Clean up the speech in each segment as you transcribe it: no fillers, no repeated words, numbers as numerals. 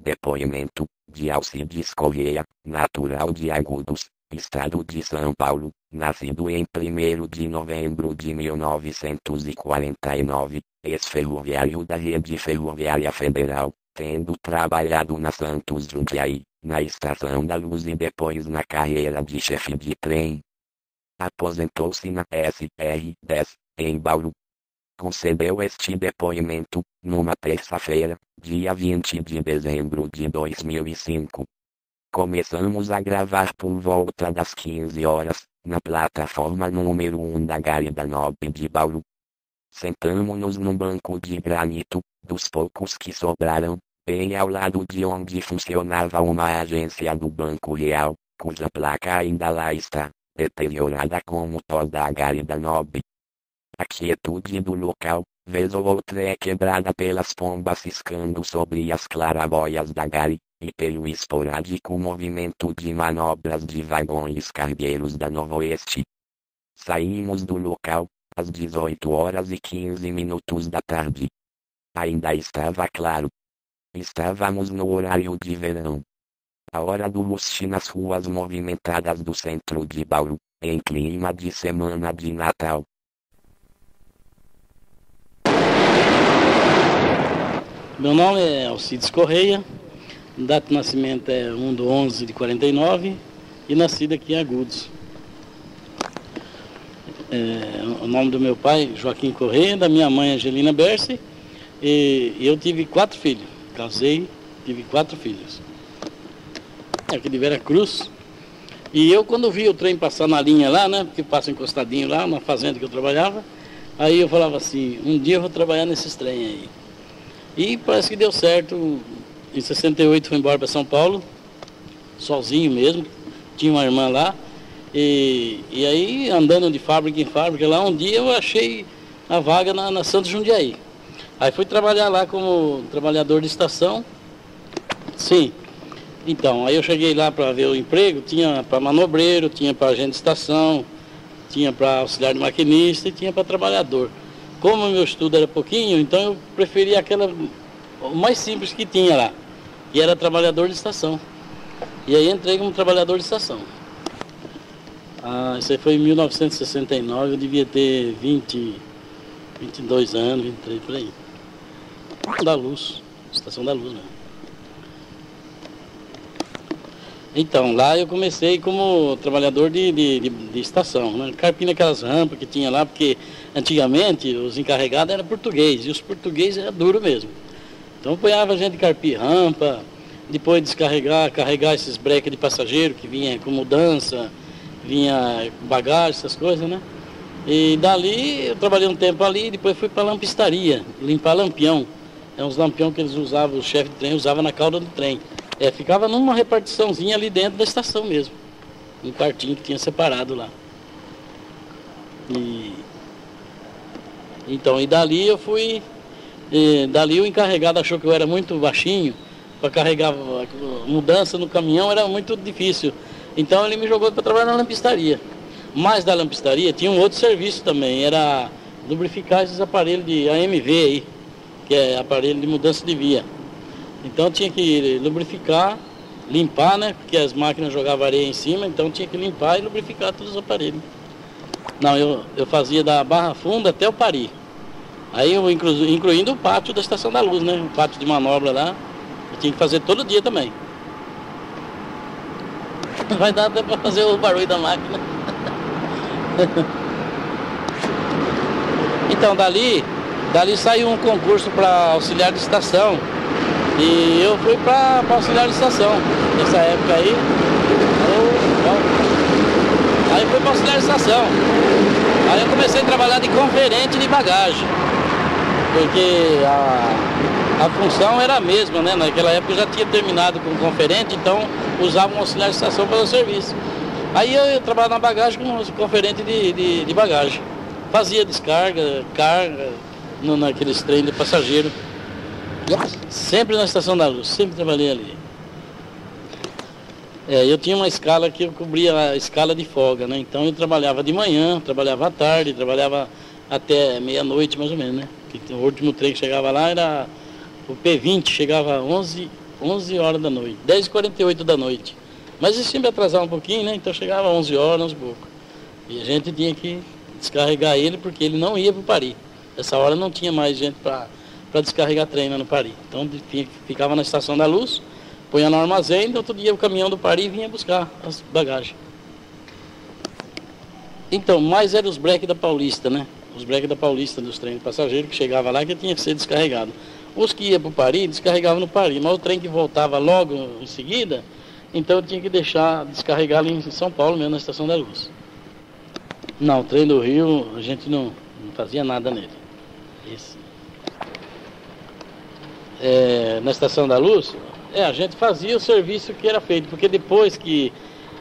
Depoimento de Alcides Correia, natural de Agudos, Estado de São Paulo, nascido em 1º de novembro de 1949, ex-ferroviário da Rede Ferroviária Federal, tendo trabalhado na Santos Jundiaí, na Estação da Luz e depois na carreira de chefe de trem. Aposentou-se na SR-10, em Bauru. Concedeu este depoimento, numa terça-feira, dia 20 de dezembro de 2005. Começamos a gravar por volta das 15 horas, na plataforma número 1 da Garida Nobre de Bauru. Sentamo-nos num banco de granito, dos poucos que sobraram, bem ao lado de onde funcionava uma agência do Banco Real, cuja placa ainda lá está, deteriorada como toda a Garida Nobre. A quietude do local, vez ou outra é quebrada pelas pombas ciscando sobre as claraboias da Gari, e pelo esporádico movimento de manobras de vagões cargueiros da Noroeste. Saímos do local, às 18h15 da tarde. Ainda estava claro. Estávamos no horário de verão. A hora do luxo nas ruas movimentadas do centro de Bauru, em clima de semana de Natal. Meu nome é Alcides Correia, data de nascimento é 1/11/49 e nascido aqui em Agudos. O nome do meu pai, Joaquim Correia, da minha mãe, Angelina Berce, e eu tive 4 filhos. Casei, tive 4 filhos. Aqui de Vera Cruz. E eu, quando vi o trem passar na linha lá, né, porque passa encostadinho lá, na fazenda que eu trabalhava, aí eu falava assim, um dia eu vou trabalhar nesses trem aí. E parece que deu certo. Em 68 fui embora para São Paulo, sozinho mesmo, tinha uma irmã lá. E aí, andando de fábrica em fábrica lá, um dia eu achei a vaga na Santos Jundiaí. Aí fui trabalhar lá como trabalhador de estação. Sim. Então, aí eu cheguei lá para ver o emprego, tinha para manobreiro, tinha para agente de estação, tinha para auxiliar de maquinista e tinha para trabalhador. Como o meu estudo era pouquinho, então eu preferia o mais simples que tinha lá, que era trabalhador de estação. E aí entrei como trabalhador de estação. Isso aí foi em 1969, eu devia ter 22 anos, 23 por aí. Da Luz, Estação da Luz, né? Então, lá eu comecei como trabalhador de estação, né? Carpindo aquelas rampas que tinha lá, porque antigamente os encarregados eram portugueses, e os portugueses eram duros mesmo. Então apoiava a gente carpir rampa, depois carregar esses breques de passageiro que vinha com mudança, vinha bagagem, essas coisas, né? E dali eu trabalhei um tempo ali, depois fui para a lampistaria, limpar lampião. É uns lampião que eles usavam, o chefe de trem usava na cauda do trem. Ficava numa repartiçãozinha ali dentro da estação mesmo. Um quartinho que tinha separado lá. E dali eu fui... dali o encarregado achou que eu era muito baixinho. Para carregar mudança no caminhão era muito difícil. Então ele me jogou para trabalhar na lampistaria. Mas da lampistaria tinha um outro serviço também. Era lubrificar esses aparelhos de AMV aí. Que é aparelho de mudança de via. Então tinha que lubrificar, limpar, né? Porque as máquinas jogavam areia em cima, então tinha que limpar e lubrificar todos os aparelhos. Não, eu fazia da Barra Funda até o Pari. Aí eu incluindo o pátio da Estação da Luz, né? O pátio de manobra lá, eu tinha que fazer todo dia também. Vai dar até para fazer o barulho da máquina. Então dali saiu um concurso para auxiliar de estação. E eu fui para auxiliar de estação, nessa época aí. Aí fui para auxiliar de estação. Aí eu comecei a trabalhar de conferente de bagagem. Porque a função era a mesma, né? Naquela época eu já tinha terminado com conferente, então usava um auxiliar de estação para o serviço. Aí eu trabalhava na bagagem como conferente de bagagem. Fazia descarga, carga, naqueles trem de passageiro. Sempre na Estação da Luz, sempre trabalhei ali. Eu tinha uma escala que eu cobria a escala de folga, né? Então eu trabalhava de manhã, trabalhava à tarde, trabalhava até meia-noite mais ou menos, né? O último trem que chegava lá era o P20, chegava às 11 horas da noite, 10h48 da noite. Mas isso sempre atrasava um pouquinho, né? Então chegava 11 horas, uns pouco. E a gente tinha que descarregar ele porque ele não ia para o Pari. Essa hora não tinha mais gente para descarregar trem no Pari. Então ficava na Estação da Luz, punha no armazém, e outro dia o caminhão do Pari vinha buscar as bagagens. Então, mais eram os breques da Paulista, né? Os breques da Paulista dos trens de passageiro que chegava lá que tinha que ser descarregado. Os que iam para o Pari, descarregavam no Pari, mas o trem que voltava logo em seguida, então eu tinha que deixar descarregar ali em São Paulo mesmo, na Estação da Luz. Não, o trem do Rio, a gente não fazia nada nele. Esse. Na Estação da Luz, a gente fazia o serviço que era feito, porque depois que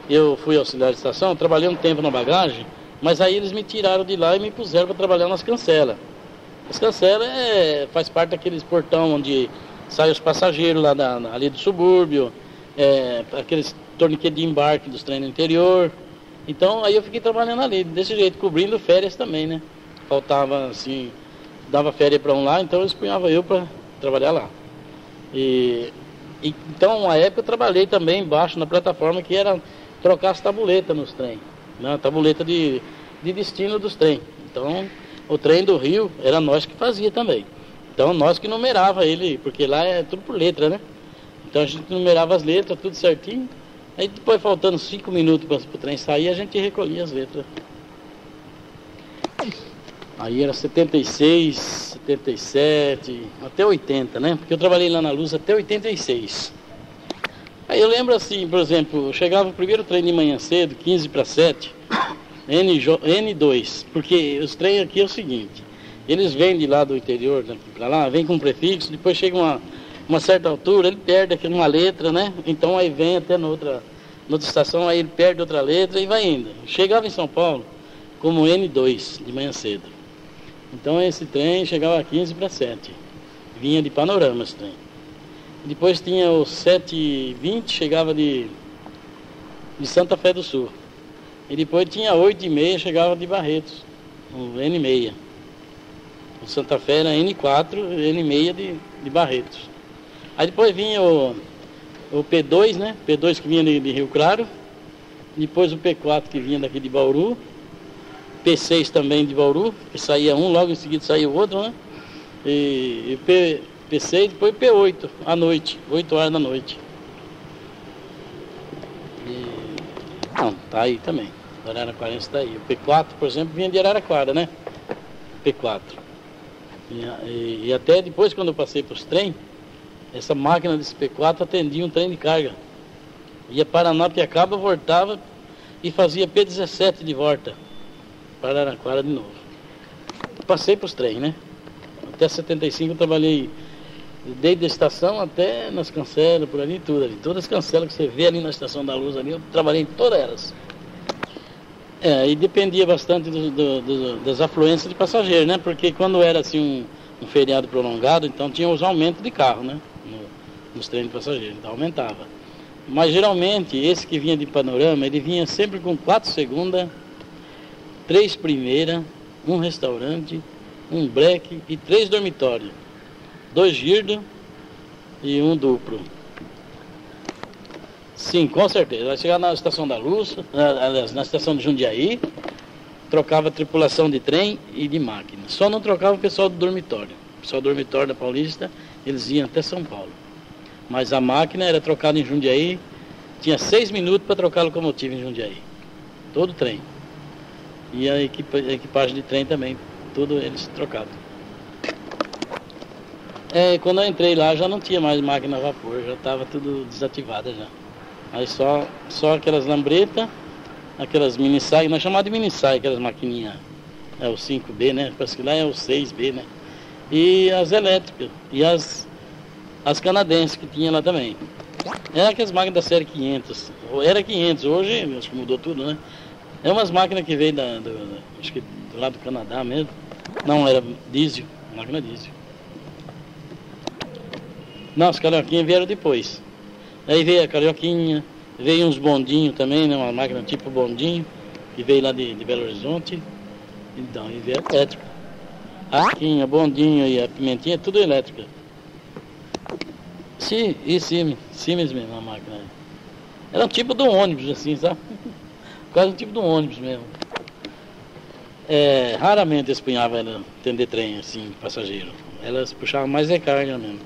eu fui auxiliar de estação, eu trabalhei um tempo na bagagem, mas aí eles me tiraram de lá e me puseram para trabalhar nas cancelas. As cancelas faz parte daqueles portão onde saem os passageiros lá ali do subúrbio, aqueles torniquetes de embarque dos trens no interior. Então aí eu fiquei trabalhando ali, desse jeito, cobrindo férias também, né? Faltava assim, dava férias para um lá, então eles punhavam eu para trabalhar lá. Então, na época eu trabalhei também embaixo na plataforma que era trocar as tabuletas nos trens, né? Tabuleta de destino dos trens. Então, o trem do Rio era nós que fazia também. Então, nós que numerava ele, porque lá é tudo por letra, né? Então, a gente numerava as letras, tudo certinho. Aí, depois, faltando 5 minutos para o trem sair, a gente recolhia as letras. Aí era 76, 77, até 80, né? Porque eu trabalhei lá na Luz até 86. Aí eu lembro assim, por exemplo, eu chegava o primeiro trem de manhã cedo, 15 para 7, N2, porque os trens aqui é o seguinte, eles vêm de lá do interior, daqui para lá, vêm com um prefixo, depois chega uma certa altura, ele perde aqui uma letra, né? Então aí vem até noutra estação, aí ele perde outra letra e vai indo. Chegava em São Paulo como N2, de manhã cedo. Então esse trem chegava a 15 para 7, vinha de Panorama esse trem. Depois tinha o 7h20, chegava de Santa Fé do Sul. E depois tinha 8h30, chegava de Barretos, o N6. O Santa Fé era N4, N6 de Barretos. Aí depois vinha o P2, né? P2 que vinha de Rio Claro. Depois o P4 que vinha daqui de Bauru. P6 também de Bauru, que saía um, logo em seguida saía o outro, né? E P6, depois P8, à noite, 8 horas da noite. Não, tá aí também. Araraquara está aí. O P4, por exemplo, vinha de Araraquara, né? P4. E até depois, quando eu passei para os trens, essa máquina desse P4 atendia um trem de carga. Ia Paranapiacaba, voltava e fazia P17 de volta para Araraquara de novo. Passei para os trens, né? Até 75 eu trabalhei desde a estação até nas cancelas, por ali, tudo ali. Todas as cancelas que você vê ali na Estação da Luz ali, eu trabalhei em todas elas. E dependia bastante das afluências de passageiros, né? Porque quando era assim um feriado prolongado, então tinha os aumentos de carro, né? Nos trens de passageiros, então aumentava. Mas geralmente, esse que vinha de Panorama, ele vinha sempre com 4 segundas, 3 primeiras, um restaurante, um break e 3 dormitórios. 2 girdos e um duplo. Sim, com certeza. Vai chegar na Estação da Luz, aliás, na estação de Jundiaí, trocava a tripulação de trem e de máquina. Só não trocava o pessoal do dormitório. O pessoal do dormitório da Paulista, eles iam até São Paulo. Mas a máquina era trocada em Jundiaí, tinha 6 minutos para trocar a locomotiva em Jundiaí. Todo o trem. E a equipagem de trem também, tudo eles trocavam. Quando eu entrei lá já não tinha mais máquina a vapor, já estava tudo desativada já. Aí só aquelas lambretas, aquelas mini-sai, nós chamamos de mini-sai, aquelas maquininhas, o 5B, né? Parece que lá é o 6B, né? E as elétricas, e as canadenses que tinha lá também. Era aquelas máquinas da série 500, era 500, hoje acho que mudou tudo, né? É umas máquinas que veio acho que do lado do Canadá mesmo. Não, era diesel, máquina diesel. Não, as carioquinhas vieram depois. Aí veio a carioquinha, veio uns bondinhos também, né? Uma máquina tipo bondinho, que veio lá de Belo Horizonte. Então, e veio a elétrica. A carioquinha, bondinho e a pimentinha, tudo elétrica. Sim, e Siemens mesmo a máquina. Era um tipo de um ônibus assim, sabe? Quase um tipo de um ônibus mesmo. Raramente eles punhavam ela atender trem assim, passageiro. Elas puxavam mais recarga mesmo.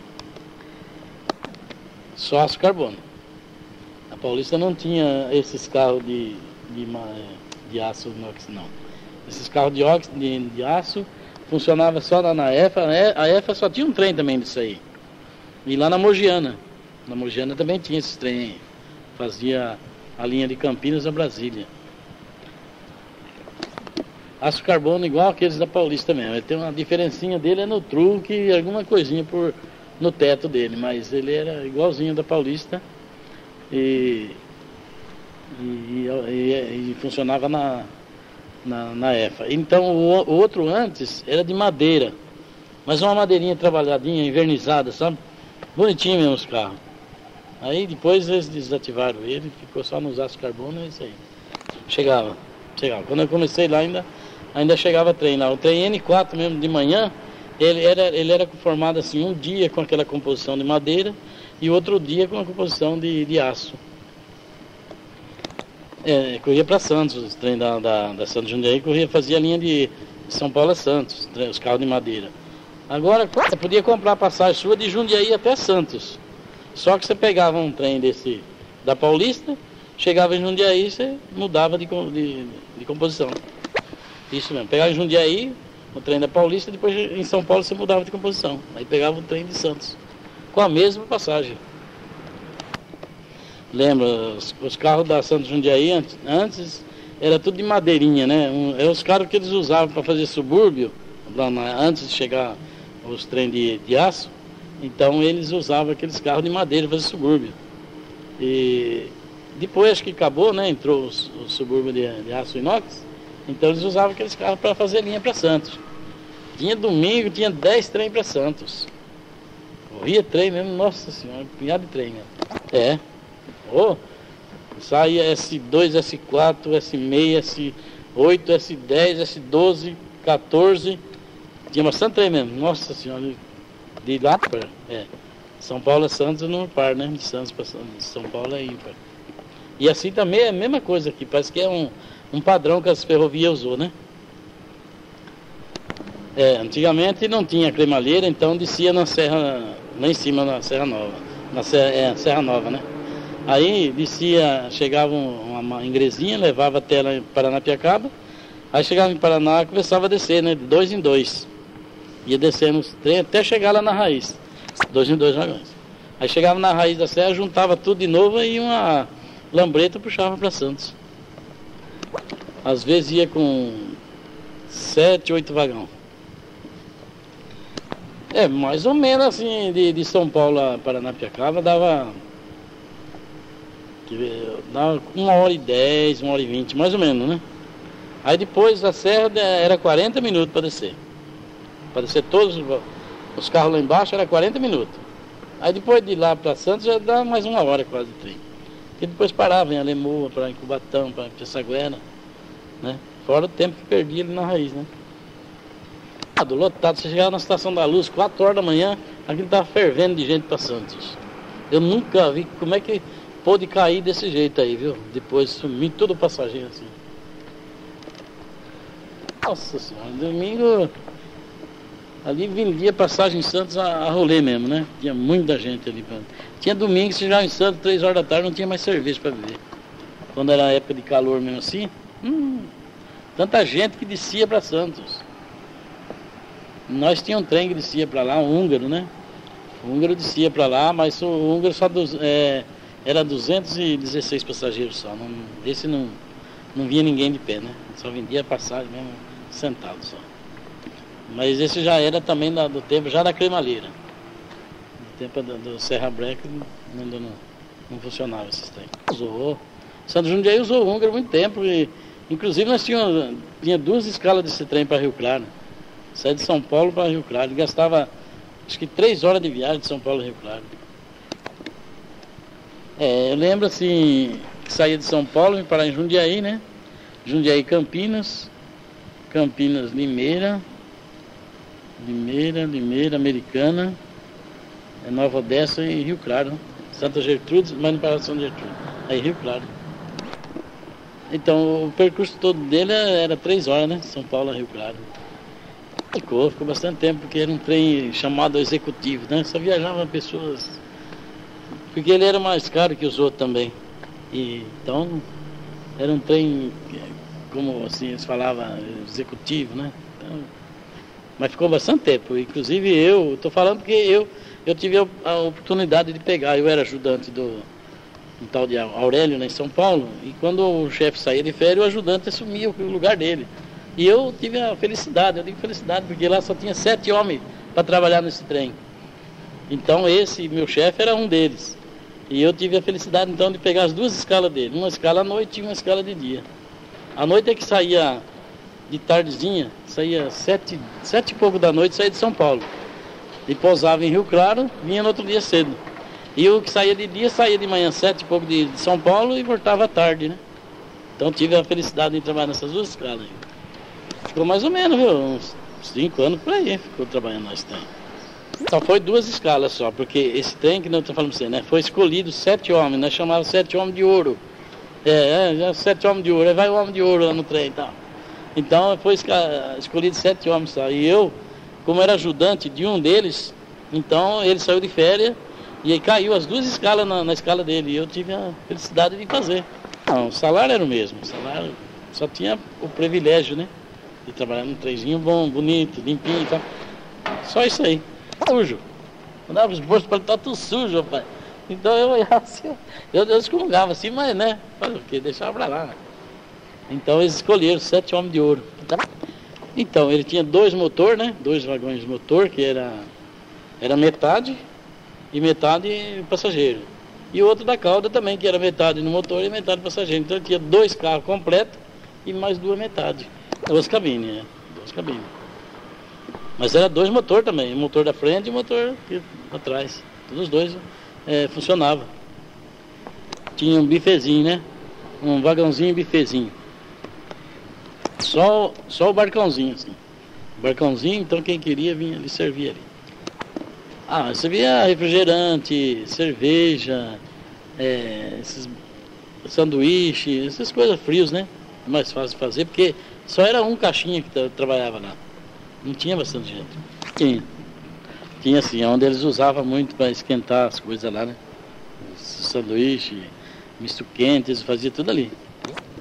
Só aço carbono. A Paulista não tinha esses carros de aço inox, não. Esses carros de aço funcionava só lá na EFA. A EFA só tinha um trem também disso aí. E lá na Mogiana. Na Mogiana também tinha esses trem. Fazia a linha de Campinas a Brasília. Aço carbono igual aqueles da Paulista mesmo. Tem uma diferencinha dele no truque e alguma coisinha no teto dele. Mas ele era igualzinho da Paulista. E funcionava na EFA. Então o outro antes era de madeira. Mas uma madeirinha trabalhadinha, invernizada, sabe? Bonitinho mesmo os carros. Aí depois eles desativaram ele, ficou só nos aço carbono, é isso aí. Chegava. Quando eu comecei lá ainda chegava trem lá. O trem N4 mesmo de manhã, ele era formado assim, um dia com aquela composição de madeira e outro dia com a composição de aço. Corria para Santos, o trem da Santos Jundiaí fazia a linha de São Paulo a Santos, os carros de madeira. Agora você podia comprar a passagem sua de Jundiaí até Santos. Só que você pegava um trem desse da Paulista, chegava em Jundiaí, você mudava de composição. Isso mesmo, pegava em Jundiaí, o trem da Paulista, depois em São Paulo você mudava de composição. Aí pegava o trem de Santos, com a mesma passagem. Lembra, os carros da Santos Jundiaí antes era tudo de madeirinha, né? Os carros que eles usavam para fazer subúrbio, antes de chegar os trens de aço. Então eles usavam aqueles carros de madeira para fazer subúrbio. E depois acho que acabou, né? Entrou o subúrbio de aço inox. Então eles usavam aqueles carros para fazer linha para Santos. Tinha domingo, tinha 10 trem para Santos. Corria trem mesmo, nossa senhora, um punhado de trem mesmo. Saía S2, S4, S6, S8, S10, S12, 14. Tinha bastante trem mesmo, nossa senhora. De lá para São Paulo a Santos não par, né? De Santos para São Paulo é ímpar. E assim também é a mesma coisa aqui, parece que é um padrão que as ferrovias usou, né? Antigamente não tinha cremalheira, então descia na serra, lá em cima na Serra Nova. Serra Nova, né? Aí descia, chegava uma ingresinha, levava até lá em Paranapiacaba, aí chegava em Paraná e começava a descer, né? De 2 em 2. Ia descendo os trem até chegar lá na raiz. 2 em 2 vagões. Aí chegava na raiz da serra, juntava tudo de novo e uma lambreta puxava para Santos. Às vezes ia com 7, 8 vagão. Mais ou menos assim, de São Paulo a Paranapiacaba dava 1h10, 1h20, mais ou menos, né? Aí depois da serra era 40 minutos para descer. Para descer todos os carros lá embaixo era 40 minutos. Aí depois de lá para Santos já dá mais 1 hora quase de trem. E depois parava em Alemoa, para em Cubatão, para Pessaguera, né? Fora o tempo que perdia ali na raiz, né? Do lotado, você chegava na Estação da Luz, 4 horas da manhã, aquilo estava fervendo de gente para Santos. Eu nunca vi como é que pôde cair desse jeito aí, viu? Depois sumir todo o passageiro assim. Nossa senhora, domingo ali vendia passagem em Santos a rolê mesmo, né? Tinha muita gente ali. Tinha domingo, se já em Santos, 3 horas da tarde, não tinha mais cerveja para beber. Quando era época de calor mesmo assim, tanta gente que descia para Santos. Nós tínhamos um trem que descia para lá, um húngaro, né? O húngaro descia para lá, mas o húngaro só era 216 passageiros só. Esse não vinha ninguém de pé, né? Só vendia passagem mesmo, sentado só. Mas esse já era também do tempo, já da cremalheira. No tempo do Serra Breca ainda não funcionava esses trem. Usou. Santos Jundiaí usou o húngaro há muito tempo. Inclusive nós tinha 2 escalas desse trem para Rio Claro. Saía de São Paulo para Rio Claro. Ele gastava acho que 3 horas de viagem de São Paulo a Rio Claro. Eu lembro assim, que saía de São Paulo e parar em Jundiaí, né? Jundiaí, Campinas, Limeira, Americana, É Nova Odessa e Rio Claro, né? Santa Gertrudes, mas não para Santa Gertrudes. Aí Rio Claro. Então o percurso todo dele era 3 horas, né? São Paulo a Rio Claro. Ficou bastante tempo, porque era um trem chamado executivo, né? Só viajavam pessoas. Porque ele era mais caro que os outros também. E, então era um trem, como assim eles falavam, executivo, né? Então, mas ficou bastante tempo. Inclusive eu estou falando porque eu tive a oportunidade de pegar. Eu era ajudante do um tal de Aurélio, né, em São Paulo. E quando o chefe saía de férias, o ajudante assumia o lugar dele. E eu tive a felicidade, eu digo felicidade, porque lá só tinha 7 homens para trabalhar nesse trem. Então esse meu chefe era um deles. E eu tive a felicidade então de pegar as 2 escalas dele. Uma escala à noite e uma escala de dia. À noite é que saía de tardezinha, saía 7 e pouco da noite, saía de São Paulo. E pousava em Rio Claro, vinha no outro dia cedo. E o que saía de dia, saía de manhã 7 e pouco de São Paulo e voltava à tarde, né? Então tive a felicidade de trabalhar nessas 2 escalas. Ficou mais ou menos, viu? Uns 5 anos por aí, ficou trabalhando nesse trem. Só foi 2 escalas só, porque esse trem, que não estou falando pra você, né? Foi escolhido 7 homens, nós chamávamos 7 homens de ouro. Já 7 homens de ouro, aí vai o homem de ouro lá no trem e tal. Então foi escolhido 7 homens só. E eu, como era ajudante de um deles, então ele saiu de férias e aí caiu as 2 escalas na escala dele. E eu tive a felicidade de fazer. Não, o salário era o mesmo, o salário só tinha o privilégio, né? De trabalhar num trenzinho bom, bonito, limpinho e tal. Só isso aí. Sujo. Andava os bolsos para estar tudo sujo, rapaz. Então eu olhava assim, eu excomungava assim, mas né, porque deixava pra lá. Então eles escolheram 7 homens de ouro. Então ele tinha 2 motores, né? 2 vagões de motor, que era metade e metade passageiro. E o outro da cauda também, que era metade no motor e metade passageiro. Então ele tinha 2 carros completos e mais 2 metades. 2 cabines, né? 2 cabines. Mas era 2 motores também, o motor da frente e o motor atrás. Todos os 2 funcionavam. Tinha um bifezinho, né? Um vagãozinho e bifezinho. Só o barcãozinho, assim. O barcãozinho, então quem queria vinha ali servia ali. Servia refrigerante, cerveja, esses sanduíche, essas coisas frias, né? Mais fácil de fazer, porque só era um caixinha que trabalhava lá. Não tinha bastante gente. Tinha assim, onde eles usavam muito para esquentar as coisas lá, né? Sanduíche, misto quente, eles faziam tudo ali.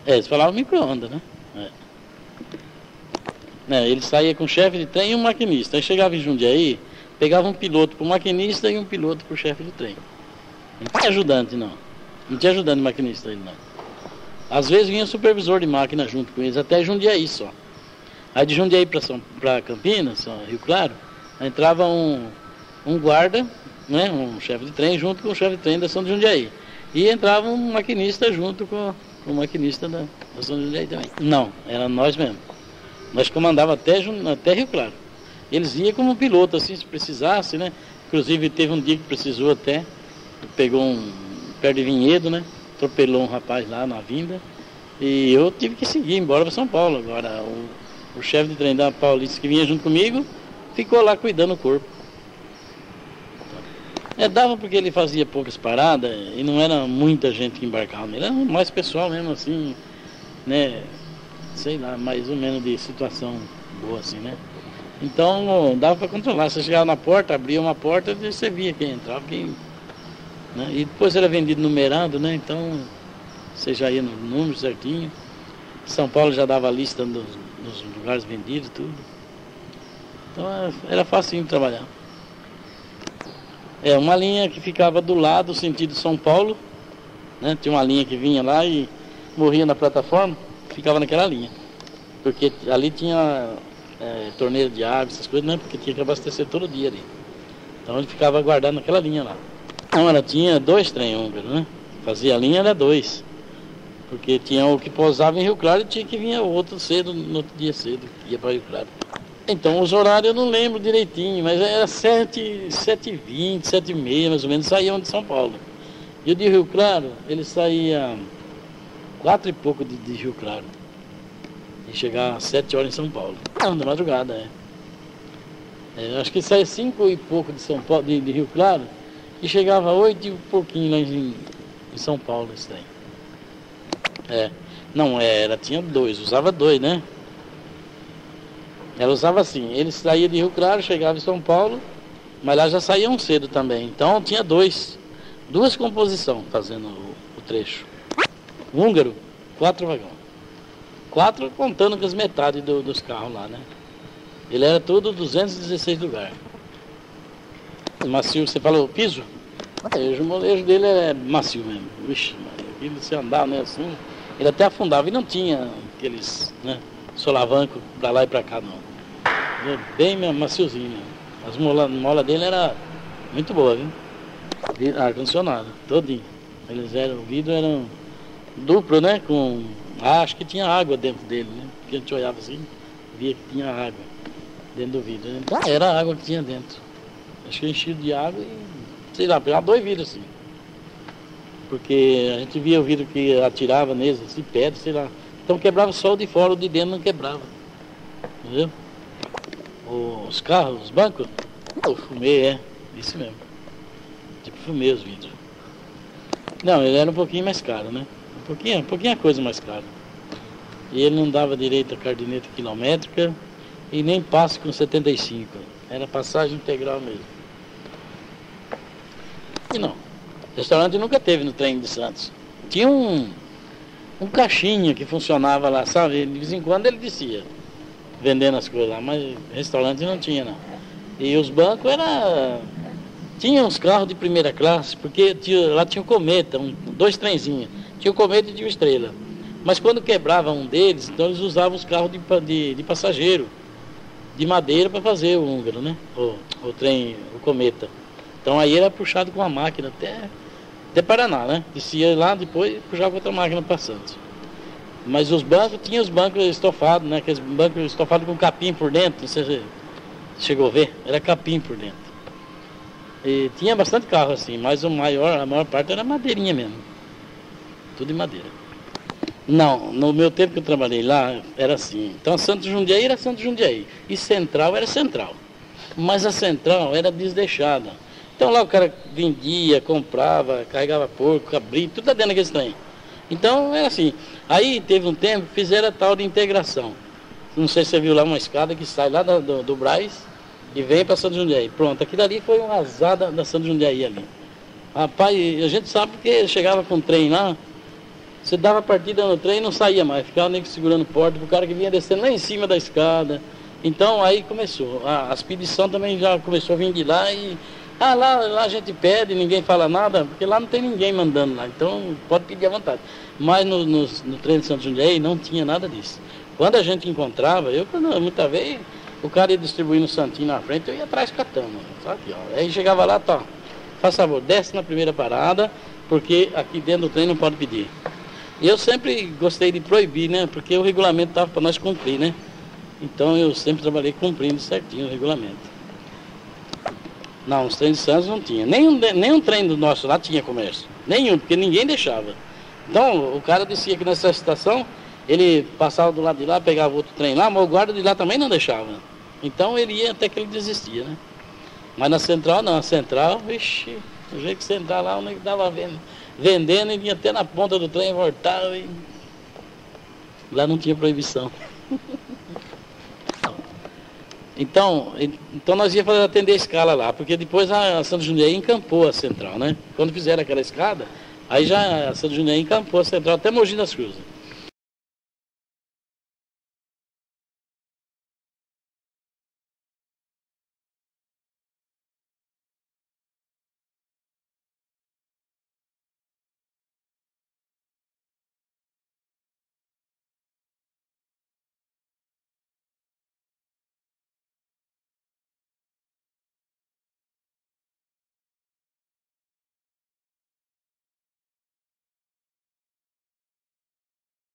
Eles falavam micro-ondas, né? Ele saía com o chefe de trem e um maquinista. Aí chegava em Jundiaí, pegava um piloto para o maquinista e um piloto para o chefe de trem. Não tinha ajudante, não. Não tinha ajudante maquinista ele, não. Às vezes vinha supervisor de máquina junto com eles, até Jundiaí só. Aí de Jundiaí para Campinas, Rio Claro, entrava um guarda, né, um chefe de trem, junto com o chefe de trem da São de Jundiaí. E entrava um maquinista junto com o maquinista da São de Jundiaí também. Não, era nós mesmo. Nós comandávamos até Rio Claro. Eles iam como piloto, assim, se precisasse, né? Inclusive teve um dia que precisou até, pegou perto de Vinhedo, né? Atropelou um rapaz lá na vinda. E eu tive que seguir embora para São Paulo. Agora, o chefe de trem da Paulista que vinha junto comigo, ficou lá cuidando do corpo. Dava porque ele fazia poucas paradas e não era muita gente que embarcava nele. Era mais pessoal mesmo, assim, né? Sei lá, mais ou menos de situação boa, assim, né? Então, dava para controlar. Você chegava na porta, abria uma porta e você via quem entrava, né? E depois era vendido numerado, né? Então, você já ia no número certinho. São Paulo já dava a lista dos lugares vendidos, tudo. Então, era facinho de trabalhar. Uma linha que ficava do lado, sentido São Paulo, né? Tinha uma linha que vinha lá e morria na plataforma, ficava naquela linha. Porque ali tinha torneira de água, essas coisas, né? Porque tinha que abastecer todo dia ali. Então ele ficava aguardando naquela linha lá. Então ela tinha 2 trem húngaros, né? Fazia a linha, era 2. Porque tinha o que pousava em Rio Claro e tinha que vir o outro cedo, no outro dia cedo, ia para Rio Claro. Então os horários eu não lembro direitinho, mas era 7h20, 7h30 mais ou menos, saíam de São Paulo. E o de Rio Claro, ele saía 4 e pouco de Rio Claro. E chegava às 7 horas em São Paulo. Da madrugada, Acho que saía 5 e pouco de São Paulo, de Rio Claro, e chegava a 8 e pouquinho lá em São Paulo, esse daí. Não era, tinha 2, usava 2, né? Ela usava assim, ele saía de Rio Claro, chegava em São Paulo, mas lá já saíam cedo também. Então tinha 2 composições fazendo o trecho. O húngaro, 4 vagões. 4 contando com as metades dos carros lá, né? Ele era todo 216 lugares. Macio, você falou piso? O molejo dele é macio mesmo. Vixe, aquilo se andava, né, assim, ele até afundava e não tinha aqueles, né, solavanco pra lá e pra cá, não. Ele é bem maciozinho, né? As molas dele era muito boa, viu? Ar-condicionado, todinho. O vidro era duplo, né? Acho que tinha água dentro dele, né? Porque a gente olhava assim, via que tinha água dentro do vidro, né? Era a água que tinha dentro. Acho que enchido de água e, sei lá, pegava 2 vidros assim. Porque a gente via o vidro que atirava neles, assim, pedra, sei lá. Então quebrava só o de fora, o de dentro não quebrava. Entendeu? Os carros, os bancos, o fumê, isso mesmo. Tipo, fumê os vidros. Não, ele era um pouquinho mais caro, né? Um pouquinho a coisa mais cara. E ele não dava direito a caderneta quilométrica e nem passe com 75. Era passagem integral mesmo. E não. Restaurante nunca teve no trem de Santos. Tinha um caixinha que funcionava lá, sabe? De vez em quando ele descia, vendendo as coisas lá, mas restaurante não tinha, não. E os bancos tinha uns carros de primeira classe, porque lá tinha o Cometa, 2 trenzinhos. Tinha o Cometa e tinha o Estrela. Mas quando quebrava um deles, então eles usavam os carros de passageiro, de madeira, para fazer o húngaro, né? O trem, o Cometa. Então aí era puxado com a máquina até Paraná, né? Descia lá, depois puxava outra máquina para Santos. Mas os bancos, tinha os bancos estofados, né? Aqueles bancos estofados com capim por dentro, você chegou a ver? Era capim por dentro. E tinha bastante carro assim, mas a maior parte era madeirinha mesmo. Tudo de madeira. Não, no meu tempo que eu trabalhei lá, era assim. Então Santos Jundiaí era Santos Jundiaí. E Central era Central. Mas a Central era desleixada. Então lá o cara vendia, comprava, carregava porco, cabrito, tudo dentro daquele trem. Então era assim. Aí teve um tempo que fizeram a tal de integração. Não sei se você viu lá uma escada que sai lá do Brás e vem para Santos Jundiaí. Pronto, aquilo ali foi um azar da Santos Jundiaí ali. Rapaz, a gente sabe porque chegava com o trem lá, você dava partida no trem e não saía mais, ficava nem segurando porta pro cara que vinha descendo lá em cima da escada. Então aí começou, a expedição também já começou a vir de lá e lá a gente pede, ninguém fala nada, porque lá não tem ninguém mandando lá, então pode pedir à vontade. Mas no trem de Santos Jundiaí não tinha nada disso. Quando a gente encontrava, muitas vezes o cara ia distribuindo o santinho na frente, eu ia atrás catando, sabe? Aí chegava lá, tá, faz favor, desce na primeira parada, porque aqui dentro do trem não pode pedir. E eu sempre gostei de proibir, né? Porque o regulamento estava para nós cumprir, né? Então eu sempre trabalhei cumprindo certinho o regulamento. Não, os trens de Santos não tinha. Nenhum trem do nosso lá tinha comércio. Nenhum, porque ninguém deixava. Então o cara descia aqui nessa estação, ele passava do lado de lá, pegava outro trem lá, mas o guarda de lá também não deixava. Então ele ia até que ele desistia, né? Mas na central não, a central, vixi, do jeito que você entrar lá, onde ele estava vendendo, ele ia até na ponta do trem, voltava e lá não tinha proibição. Então nós ia atender a escala lá, porque depois a Santos Jundiaí encampou a central, né? Quando fizeram aquela escada, aí já a Santos Jundiaí encampou a central até Mogi das Cruzes.